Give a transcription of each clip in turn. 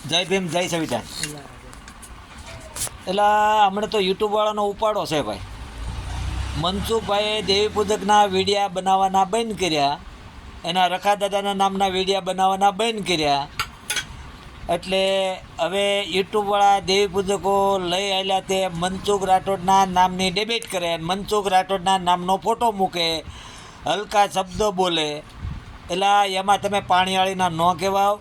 જય ભીમ જય સંવિધાન. એટલે હમણાં તો યુટ્યુબવાળાનો ઉપાડો છે ભાઈ. મનસુખભાઈએ દેવી પૂજકના વિડીયા બનાવવાના બંધ કર્યા, એના રખા દાદાના નામના વિડીયા બનાવવાના બંધ કર્યા. એટલે હવે યુટ્યુબવાળા દેવી પૂજકો લઈ આવેલા તે મનસુખ રાઠોડના નામની ડિબેટ કરે, મનસુખ રાઠોડના નામનો ફોટો મૂકે, હલકા શબ્દો બોલે. એટલે એમાં તમે પાણીવાળીના ન કહેવાઓ.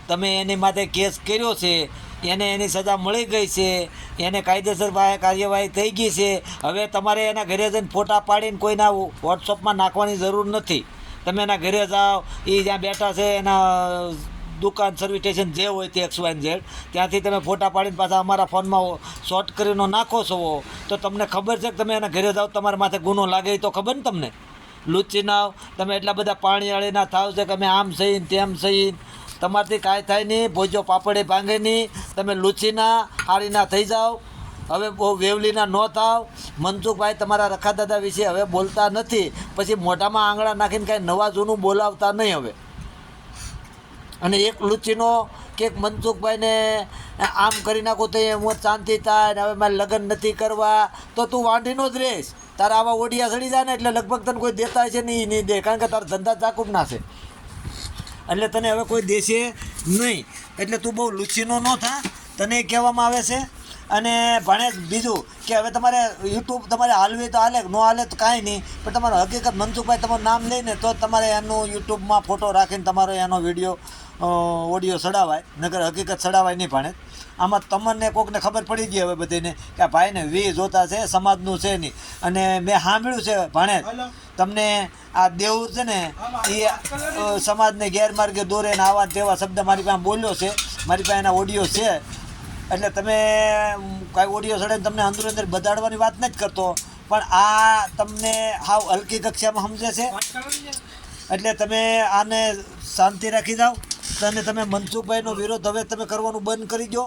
તમે એની માટે કેસ કર્યો છે, એને એની સજા મળી ગઈ છે, એને કાયદેસર કાર્યવાહી થઈ ગઈ છે. હવે તમારે એના ઘરે જઈને ફોટા પાડીને કોઈના વોટ્સઅપમાં નાખવાની જરૂર નથી. તમે એના ઘરે જાઓ, એ જ્યાં બેઠા છે એના દુકાન સર્વિસ સ્ટેશન જે હોય તે XYZ ત્યાંથી તમે ફોટા પાડીને પાછા અમારા ફોનમાં શોર્ટ કરીને નાખો છો, તો તમને ખબર છે કે તમે એના ઘરે જાઓ તમારા માથે ગુનો લાગે તો ખબર ને તમને. લુચ્ચી નાવ તમે એટલા બધા પાણીવાળીના થાવ છે કે અમે આમ સહીને તેમ સહીને. તમારથી કાંઈ થાય નહીં, ભોજો પાપડે ભાંગે નહીં. તમે લુચ્ચીના હારીના થઈ જાઓ. હવે બહુ વેવલીના ન થાવ. મનસુખભાઈ તમારા રખા દાદા વિશે હવે બોલતા નથી, પછી મોઢામાં આંગળા નાખીને કાંઈ નવા જૂનું બોલાવતા નહીં હવે. અને એક લુચ્ચીનો કે મનસુખભાઈને આમ કરી નાખો તો એમ શાંતિ થાય ને હવે મારે લગ્ન નથી કરવા, તો તું વાંઢીનો જ રહીશ. તારા આવા ઓડિયા સડી જાય ને એટલે લગભગ તને કોઈ દેતા છે નહીં, નહીં દે, કારણ કે તારા ધંધા ચાકુબ ના છે. એટલે તને હવે કોઈ દેશે નહીં. એટલે તું બહુ લુચ્ચીનો ન થા, તને કહેવામાં આવે છે. અને ભણે બીજું કે હવે તમારે યુટ્યુબ તમારે હાલવી તો હાલે, ન હાલે તો કાંઈ નહીં, પણ તમારો હકીકત મનસુખભાઈ તમારું નામ લઈને તો તમારે એનું યુટ્યુબમાં ફોટો રાખીને તમારો એનો વિડીયો ઓડિયો ચડાવાય, નકર હકીકત ચડાવાય નહીં. ભણે આમાં તમને કોકને ખબર પડી ગઈ હવે બધીને કે આ ભાઈને વી જોતા છે, સમાજનું છે નહીં. અને મેં સાંભળ્યું છે ભણે તમને આ દેવું છે ને એ સમાજને ગેરમાર્ગે દોરે ને આવા તેવા શબ્દ મારી પાસે બોલ્યો છે, મારી પાસે એના ઓડિયો છે. એટલે તમે કાંઈ ઓડિયો ચડે તમને અંદરો અંદર બધાડવાની વાત નથી કરતો, પણ આ તમને હાવ હલકી કક્ષામાં સમજે છે. એટલે તમે આને શાંતિ રાખી જાઓ. અને તમે મનસુખભાઈનો વિરોધ હવે તમે કરવાનું બંધ કરી દો.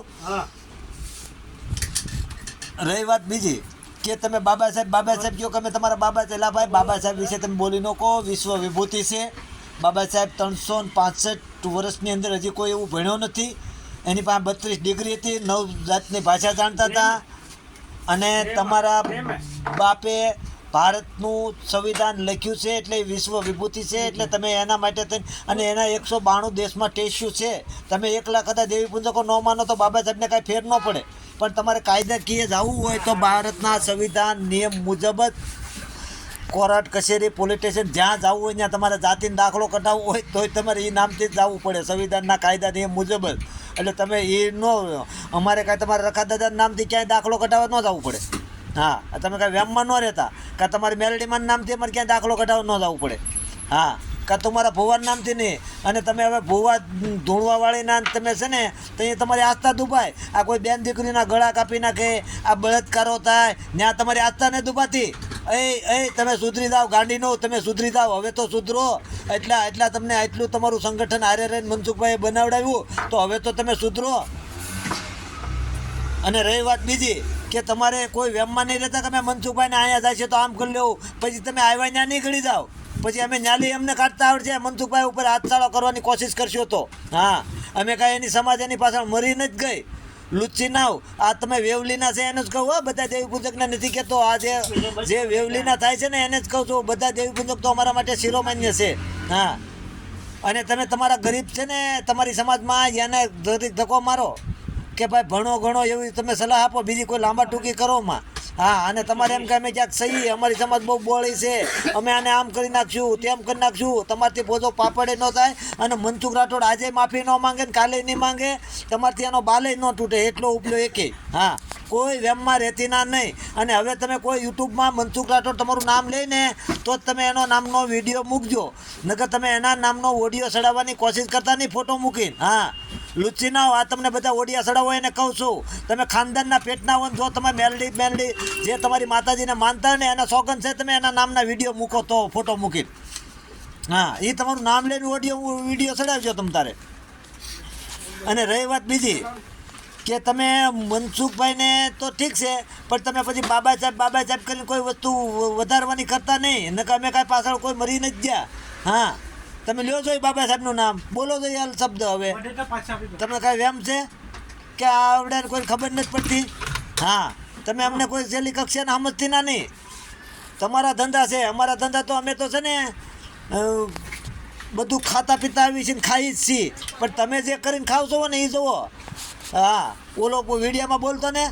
રહી વાત બીજી કે તમે બાબા સાહેબ કહો કે અમે તમારા બાબા ચેલાભાઈ બાબા સાહેબ વિશે તમે બોલી ન કહો. વિશ્વ વિભૂતિ છે બાબા સાહેબ. 365 વર્ષની અંદર હજી કોઈ એવું ભણ્યો નથી. એની પાસે 32 ડિગ્રી હતી, 9 જાતની ભાષા જાણતા હતા. અને તમારા બાપે ભારતનું સંવિધાન લખ્યું છે એટલે વિશ્વ વિભૂતિ છે. એટલે તમે એના માટે થઈને અને એના 192 દેશમાં ટેસ્યું છે. તમે એકલા કદાચ દેવી પૂજકો ન માનો તો બાબા સાહેબને કાંઈ ફેર ન પડે, પણ તમારે કાયદાકીય જવું હોય તો ભારતના સંવિધાન નિયમ મુજબ જ કોર્ટ કચેરી પોલીસ સ્ટેશન જ્યાં જવું હોય ત્યાં તમારે જાતિનો દાખલો કઢાવવો હોય તોય તમારે એ નામથી જ જવું પડે, સંવિધાનના કાયદા નિયમ મુજબ જ. એટલે તમે એ ન અમારે કાંઈ તમારે રખા દાદાના નામથી ક્યાંય દાખલો કઢાવવા ન જવું પડે. હા, તમે કાંઈ વ્યામમાં ન રહેતા, કાં તમારી મેલડીમાં નામથી અમારે ક્યાંય દાખલો કઢાવવા ન જવું પડે. હા, કાં તમારા ભુવાના નામથી નહીં. અને તમે હવે ભુવા ધૂણવાવાળીના તમે છે ને તો એ તમારી આસ્થા દુભાય. આ કોઈ બેન દીકરીના ગળા કાપી નાખે, આ બળાત્કારો થાય, ત્યાં તમારી આસ્થા ને દુભાતી. એ તમે સુધરી જાઓ ગાંડીનો, તમે સુધરી જાઓ, હવે તો સુધરો. એટલા તમને એટલું તમારું સંગઠન હારે રહીને મનસુખભાઈએ બનાવડાવ્યું, તો હવે તો તમે સુધરો. અને રહી વાત બીજી કે તમારે કોઈ વેમમાં નહીં રહેતા કે અમે મનસુખભાઈને અહીંયા જાય છે તો આમ કરી લેવું, પછી તમે આવ્યા ત્યાં નહીં ગળી જાઓ, પછી અમે ન્યાલી અમને કાઢતા આવડશે, મનસુખભાઈ ઉપર હાથસાળો કરવાની કોશિશ કરશો તો. હા, અમે કાંઈ એની સમાજ એની પાછળ મરીને જ ગઈ. લુચ્ચી નાવ આ તમે વેવલીના છે એને જ કહું. બધા દેવી પૂજકને નથી કહેતો. આ જે વેવલીના થાય છે ને એને જ કહું છું. બધા દેવી પૂજક તો અમારા માટે શિરોમાન્ય છે. હા, અને તમે તમારા ગરીબ છે ને તમારી સમાજમાં એને ધક્કો મારો કે ભાઈ ભણો ઘણો એવી તમે સલાહ આપો, બીજી કોઈ લાંબા ટૂંકી કરોમાં. હા, અને તમારે એમ કે અમે ક્યાંક સહી અમારી સમાજ બહુ બોળી છે, અમે આને આમ કરી નાખશું તેમ કરી નાખશું, તમારથી પોજો પાપડે ન થાય. અને મનસુખ રાઠોડ આજે માફી ન માંગે ને કાલે નહીં માંગે, તમારથી એનો બાલે ન તૂટે એટલો ઉપલો એકે. હા, કોઈ વેમમાં રહેતી ના નહીં. અને હવે તમે કોઈ યુટ્યુબમાં મનસુખ રાઠોડ તમારું નામ લઈને તો જ તમે એનો નામનો વિડીયો મૂકજો, નકર તમે એના નામનો ઓડિયો ચડાવવાની કોશિશ કરતા નહીં ફોટો મૂકીને. હા, લુચ્ચી ના આ તમને બધા ઓડિયા ચડાવો એને કહું છું. તમે ખાનદાનના પેટના હોય જો તમે મેલડી જે તમારી માતાજીને માનતા હોય ને એના સોગન છે, તમે એના નામના વિડીયો મૂકો તો ફોટો મૂકીને. હા, એ તમારું નામ લઈને વિડીયો ચડાવજો તમ તારે. અને રહી વાત બીજી કે તમે મનસુખભાઈને તો ઠીક છે, પણ તમે પછી બાબા સાહેબ કરીને કોઈ વસ્તુ વધારવાની કરતા નહીં, નકર અમે કાંઈ પાછળ કોઈ મરી નથી ગયા. હા, તમે લ્યો છો બાબા સાહેબનું નામ, બોલો છો યાર શબ્દ. હવે તમે કાંઈ વેમ છે કે આવડે ને કોઈ ખબર નથી પડતી. હા, તમે અમને કોઈ છેલ્લી કક્ષાને સમજતી ના નહીં. તમારા ધંધા છે, અમારા ધંધા તો અમે તો છે ને બધું ખાતા પીતા આવી છે ને ખાઈ જ છીએ, પણ તમે જે કરીને ખાવ છો ને એ જુઓ. હા, ઓલો વિડીયામાં બોલતો ને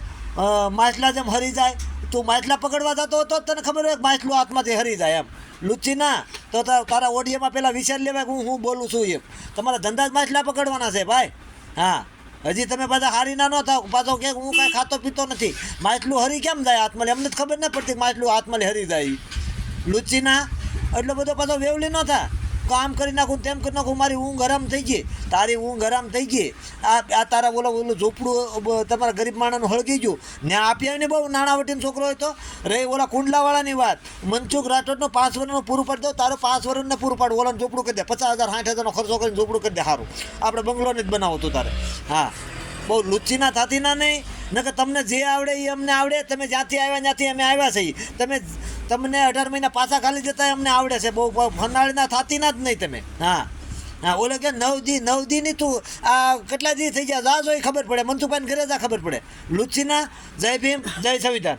માછલા જેમ હરી જાય, તું માછલા પકડવા જતો હતો તને ખબર હોય માછલું હાથમાંથી હરી જાય એમ. લુચ્ચી ના તો તારા ઓડિયોમાં પેલા વિચાર લેવાય કે હું બોલું છું એમ. તમારા ધંધા જ માછલા પકડવાના છે ભાઈ. હા, હજી તમે પાછા હારી ના ન થાવ, પાછો કે હું કાંઈ ખાતો પીતો નથી. માછલું હરી કેમ જાય હાથમાં? અમને જ ખબર ન પડતી માછલું હાથમાં હરી જાય. લુચ્ચી ના એટલો બધો પાછો વેવલી ન થાય. કામ કરી નાખું તેમ કરી નાખું, મારી ઊંઘ હરામ થઈ ગઈ, તારી ઊંઘ હરામ થઈ ગઈ. આ તારા ઓલું ઝૂંપડું તમારા ગરીબ માણસનું હળગી ગયું ને આપ્યા ને બહુ નાણાવટીનો છોકરો હોય તો રે. ઓલા કુંડલાવાળાની વાત, મનસુખ રાઠોડનું 5 વર્ષનું પૂરું પાડી દો, તારું 5 વર્ષને પૂરું પાડું. ઓલાનું ઝૂંપડું કરી દે, 50,000 60,000નો ખર્ચો કરીને ઝૂંપડું કરી દે સારું. આપણે બંગલોને જ બનાવો તું તારે. હા, બહુ લુચ્ચીના થતી ના નહીં. નકર તમને જે આવડે એ અમને આવડે. તમે જ્યાંથી આવ્યા ત્યાંથી અમે આવ્યા છીએ. તમને 18 મહિના પાછા ખાલી જતા અમને આવડે છે. બહુ ફનાળીના થતી ના જ નહીં તમે. હા હા, ઓલે કે 9 દી ની તું આ કેટલા દી થઈ ગયા જા જોઈ ખબર પડે. મનસુખભાઈને ઘરે જા ખબર પડે. લુચ્ચીના જય ભીમ, જય સંવિધાન.